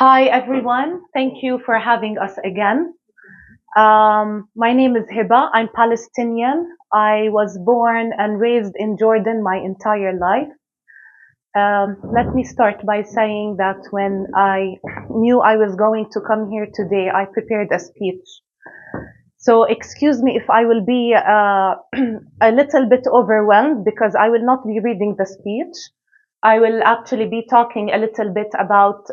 Hi, everyone. Thank you for having us again. My name is Hiba. I'm Palestinian. I was born and raised in Jordan my entire life. Let me start by saying that when I knew I was going to come here today, I prepared a speech. So excuse me if I will be a little bit overwhelmed because I will not be reading the speech. I will actually be talking a little bit about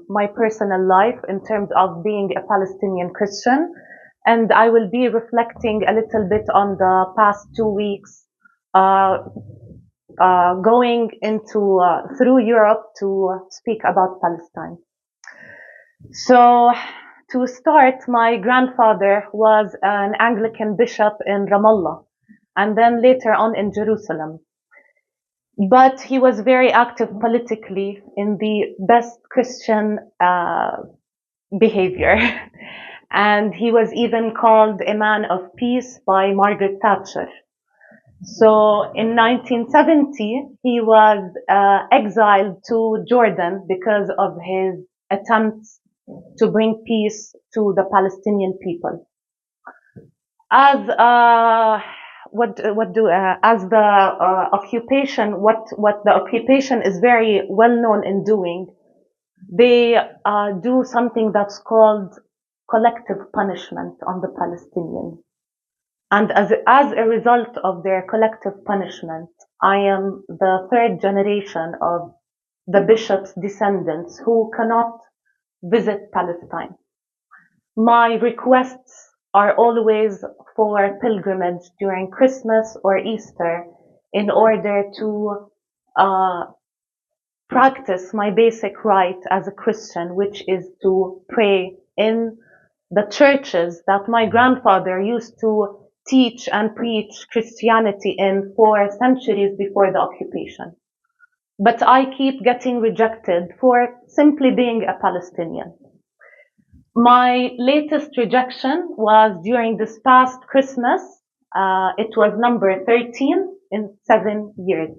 my personal life in terms of being a Palestinian Christian. And I will be reflecting a little bit on the past 2 weeks, uh, going into through Europe to speak about Palestine. So to start, my grandfather was an Anglican bishop in Ramallah and then later on in Jerusalem. But he was very active politically in the best Christian behavior. And he was even called a man of peace by Margaret Thatcher. So in 1970, he was exiled to Jordan because of his attempts to bring peace to the Palestinian people. As the occupation, what the occupation is very well known in doing, they do something that's called collective punishment on the Palestinians. And as a result of their collective punishment, I am the third generation of the bishop's descendants who cannot visit Palestine. My requests are always for pilgrimage during Christmas or Easter in order to practice my basic right as a Christian, which is to pray in the churches that my grandfather used to teach and preach Christianity in for centuries before the occupation. But I keep getting rejected for simply being a Palestinian. My latest rejection was during this past Christmas. It was number 13 in 7 years.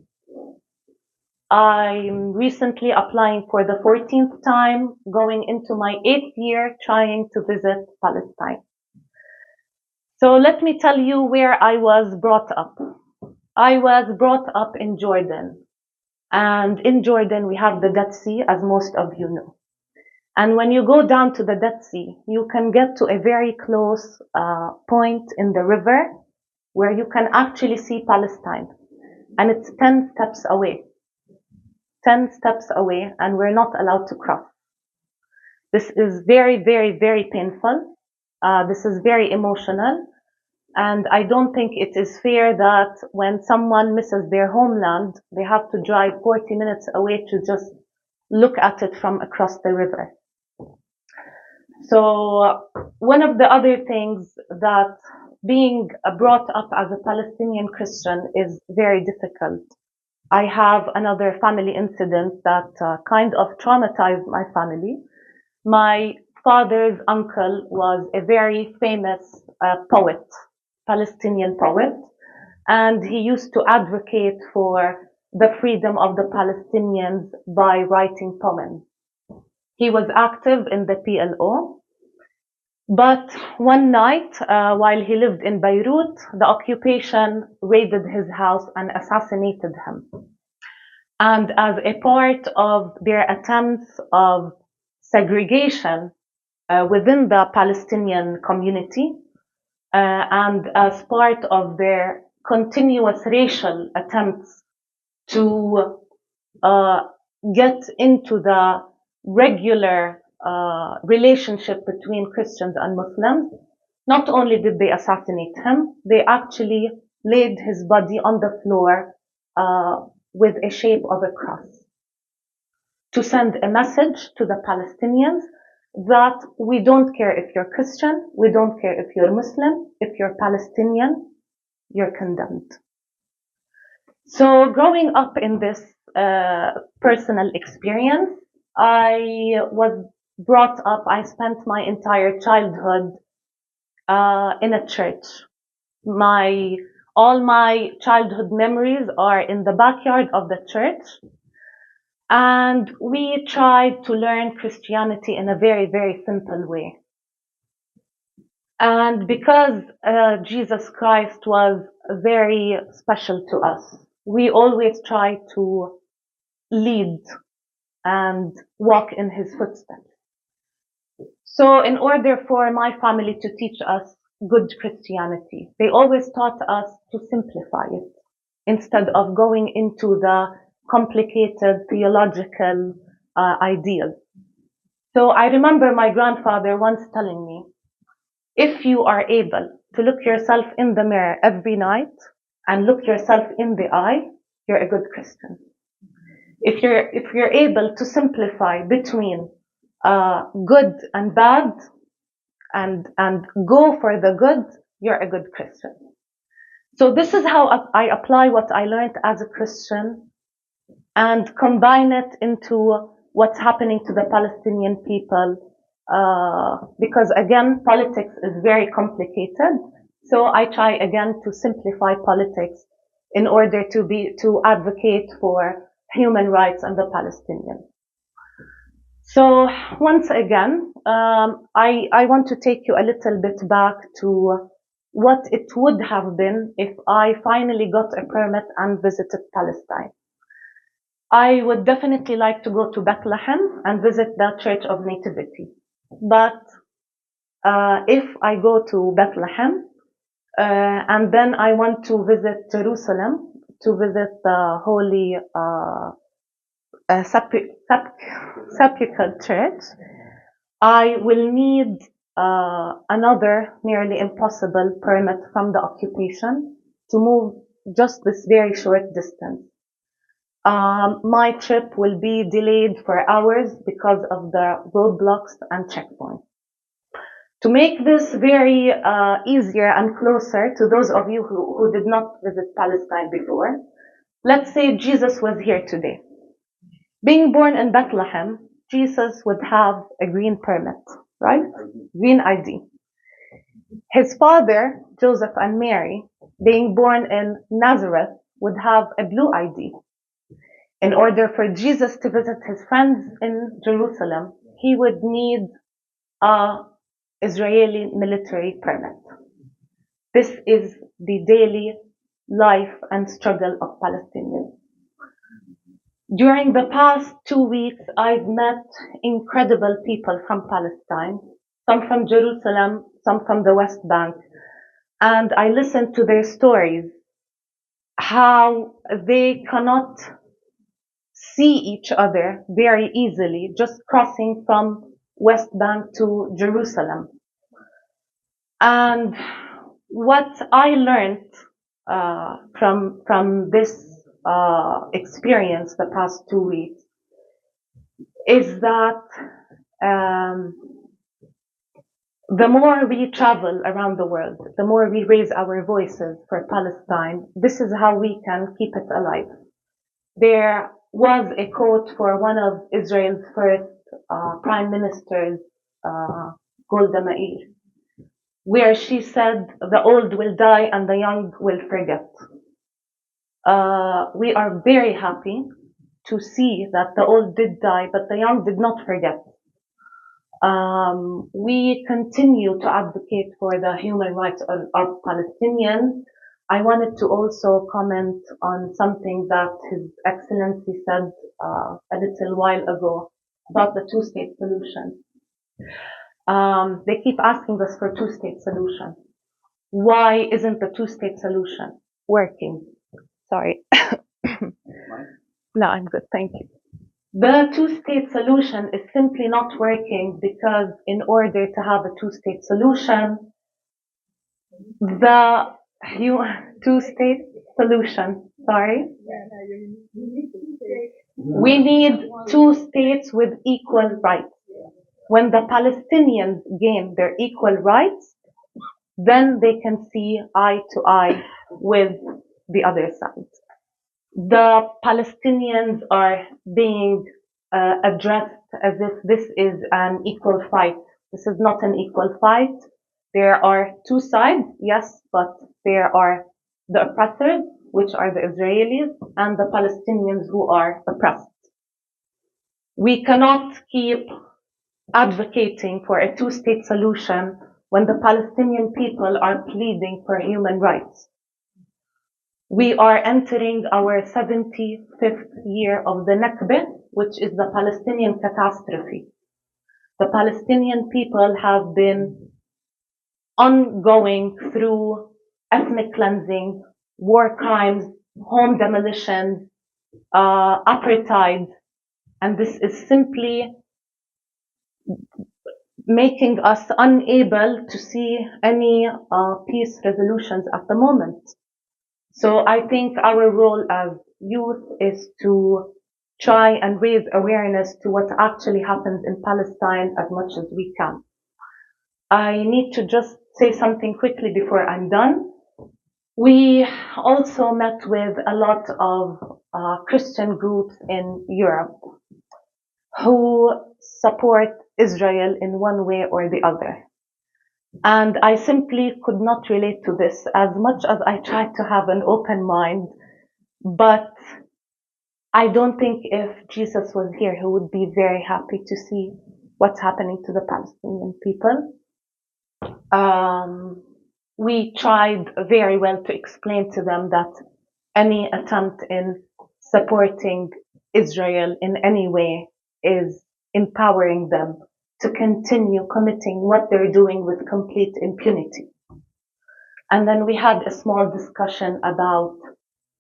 I'm recently applying for the 14th time, going into my 8th year trying to visit Palestine. So let me tell you where I was brought up. I was brought up in Jordan. And in Jordan, we have the Dead Sea, as most of you know. And when you go down to the Dead Sea, you can get to a very close point in the river where you can actually see Palestine. And it's 10 steps away. 10 steps away, and we're not allowed to cross. This is very, very, very painful. This is very emotional. And I don't think it is fair that when someone misses their homeland, they have to drive 40 minutes away to just look at it from across the river. So one of the other things that being brought up as a Palestinian Christian is very difficult. I have another family incident that kind of traumatized my family. My father's uncle was a very famous poet, Palestinian poet, and he used to advocate for the freedom of the Palestinians by writing poems. He was active in the PLO, but one night, while he lived in Beirut, the occupation raided his house and assassinated him. And as a part of their attempts of segregation within the Palestinian community, and as part of their continuous racial attempts to get into the regular relationship between Christians and Muslims, not only did they assassinate him, they actually laid his body on the floor with a shape of a cross to send a message to the Palestinians that we don't care if you're Christian, we don't care if you're Muslim, if you're Palestinian, you're condemned. So growing up in this personal experience, I was brought up, I spent my entire childhood in a church. All my childhood memories are in the backyard of the church. And we tried to learn Christianity in a very, very simple way. And because Jesus Christ was very special to us, we always try to lead and walk in his footsteps. So in order for my family to teach us good Christianity, they always taught us to simplify it instead of going into the complicated theological ideas. So I remember my grandfather once telling me, if you are able to look yourself in the mirror every night and look yourself in the eye, you're a good Christian. If you're able to simplify between good and bad and go for the good, you're a good Christian. So this is how I apply what I learned as a Christian and combine it into what's happening to the Palestinian people. Because again, politics is very complicated. So I try again to simplify politics in order to advocate for human rights and the Palestinians. So once again, I want to take you a little bit back to what it would have been if I finally got a permit and visited Palestine. I would definitely like to go to Bethlehem and visit the Church of Nativity. But if I go to Bethlehem and then I want to visit Jerusalem, to visit the Holy Sepulchre Church, I will need another nearly impossible permit from the occupation to move just this very short distance. My trip will be delayed for hours because of the roadblocks and checkpoints. To make this very easier and closer to those of you who did not visit Palestine before, let's say Jesus was here today. Being born in Bethlehem, Jesus would have a green permit, right? Green ID. His father, Joseph and Mary, being born in Nazareth, would have a blue ID. In order for Jesus to visit his friends in Jerusalem, he would need an Israeli military permit. This is the daily life and struggle of Palestinians. During the past 2 weeks, I've met incredible people from Palestine, some from Jerusalem, some from the West Bank, and I listened to their stories, how they cannot see each other very easily just crossing from West Bank to Jerusalem. And what I learned from this experience the past 2 weeks is that the more we travel around the world, the more we raise our voices for Palestine, this is how we can keep it alive. There was a quote for one of Israel's first prime ministers, Golda Meir, where she said, the old will die and the young will forget. We are very happy to see that the old did die, but the young did not forget. We continue to advocate for the human rights of Palestinians. I wanted to also comment on something that His Excellency said a little while ago about the two-state solution. They keep asking us for two-state solution. Why isn't the two-state solution working? Sorry. No, I'm good. Thank you. The two-state solution is simply not working because in order to have a two-state solution, the two-state solution, sorry, we need two states with equal rights. When the Palestinians gain their equal rights, then they can see eye to eye with the other side. The Palestinians are being addressed as if this is an equal fight. This is not an equal fight. There are two sides, yes, but there are the oppressors, which are the Israelis, and the Palestinians who are oppressed. We cannot keep advocating for a two-state solution when the Palestinian people are pleading for human rights. We are entering our 75th year of the Nakba, which is the Palestinian catastrophe. The Palestinian people have been ongoing through ethnic cleansing, war crimes, home demolitions, apartheid, and this is simply making us unable to see any peace resolutions at the moment. So I think our role as youth is to try and raise awareness to what actually happens in Palestine as much as we can. I need to just say something quickly before I'm done. We also met with a lot of Christian groups in Europe who support Israel in one way or the other. And I simply could not relate to this as much as I tried to have an open mind. But I don't think if Jesus was here, he would be very happy to see what's happening to the Palestinian people. We tried very well to explain to them that any attempt in supporting Israel in any way is empowering them to continue committing what they're doing with complete impunity. And then we had a small discussion about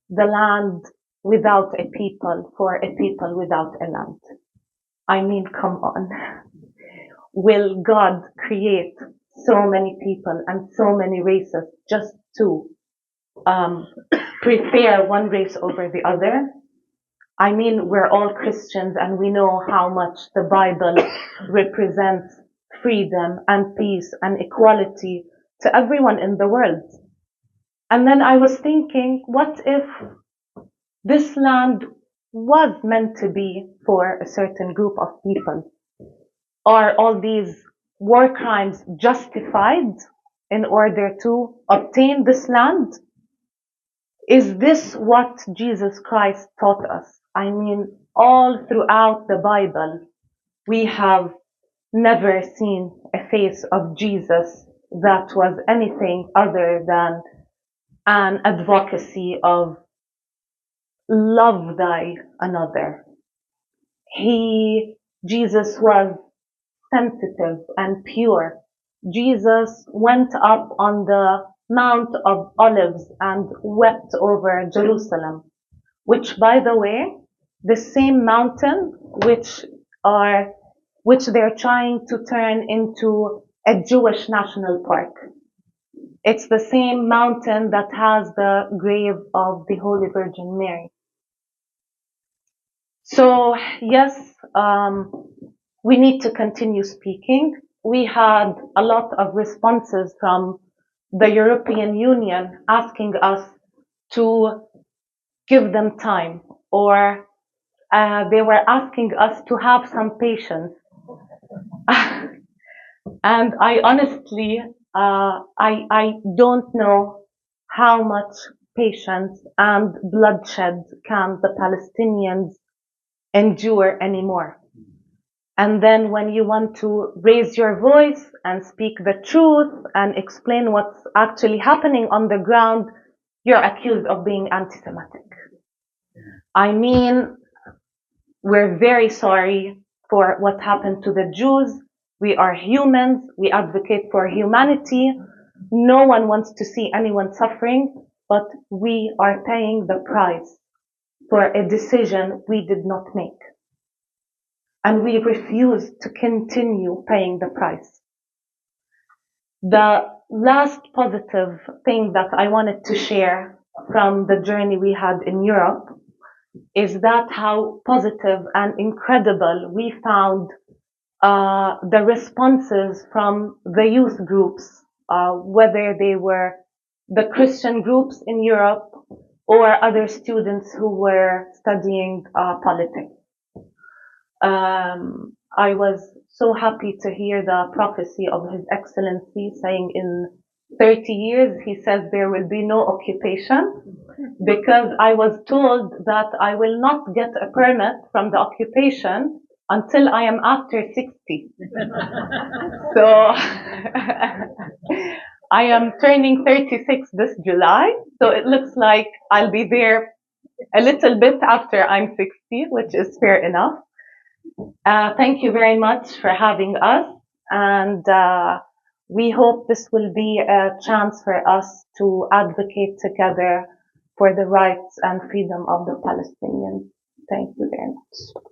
the land without a people for a people without a land. I mean, come on. Will God create so many people and so many races just to prefer one race over the other? I mean, we're all Christians and we know how much the Bible represents freedom and peace and equality to everyone in the world. And then I was thinking, what if this land was meant to be for a certain group of people? Are all these war crimes justified in order to obtain this land? Is this what Jesus Christ taught us? I mean, all throughout the Bible, we have never seen a face of Jesus that was anything other than an advocacy of love thy another. Jesus was sensitive and pure. Jesus went up on the Mount of Olives and wept over Jerusalem, which, by the way, the same mountain which they're trying to turn into a Jewish national park. It's the same mountain that has the grave of the Holy Virgin Mary. So yes, we need to continue speaking. We had a lot of responses from the European Union asking us to give them time, or they were asking us to have some patience. And I honestly, I don't know how much patience and bloodshed can the Palestinians endure anymore. And then when you want to raise your voice and speak the truth and explain what's actually happening on the ground, you're accused of being anti-Semitic. I mean, we're very sorry for what happened to the Jews. We are humans. We advocate for humanity. No one wants to see anyone suffering, but we are paying the price for a decision we did not make. And we refuse to continue paying the price. The last positive thing that I wanted to share from the journey we had in Europe is that how positive and incredible we found the responses from the youth groups, whether they were the Christian groups in Europe or other students who were studying politics. I was so happy to hear the prophecy of His Excellency saying in 30 years, he says there will be no occupation, because I was told that I will not get a permit from the occupation until I am after 60. So I am turning 36 this July, so it looks like I'll be there a little bit after I'm 60, which is fair enough. Thank you very much for having us, and we hope this will be a chance for us to advocate together for the rights and freedom of the Palestinians. Thank you very much.